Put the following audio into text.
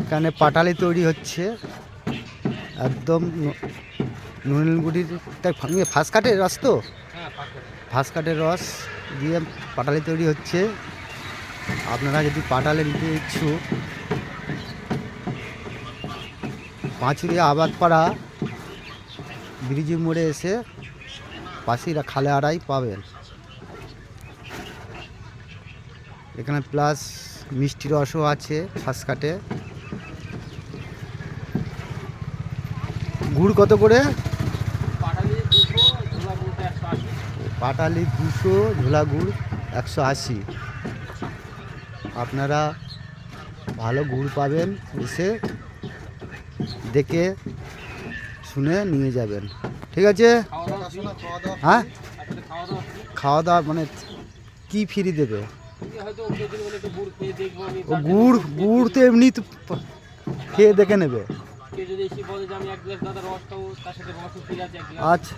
এখানে পাটালি তৈরি হচ্ছে একদম নুনিলগুড়ির ফাঁস কাঠের রস তো, ফাঁস কাঠের রস দিয়ে পাটালি তৈরি হচ্ছে। আপনারা যদি পাটালি নিতে ইচ্ছুক, পাঁচুরিয়া আবাদপাড়া ব্রিজি মোড়ে এসে পাশিরা খালে আড়াই পাবেন। এখানে প্লাস মিষ্টি রসও আছে ফাঁস কাঠে। গুড় কত করে? পাটালি 200, ঝোলা গুড় 180। আপনারা ভালো গুড় পাবেন, এসে দেখে শুনে নিয়ে যাবেন। ঠিক আছে? হ্যাঁ, খাওয়া দাওয়া মানে কি ফ্রি দেবে? গুড় গুড় তো এমনি তো খেয়ে দেখে নেবে। আচ্ছা।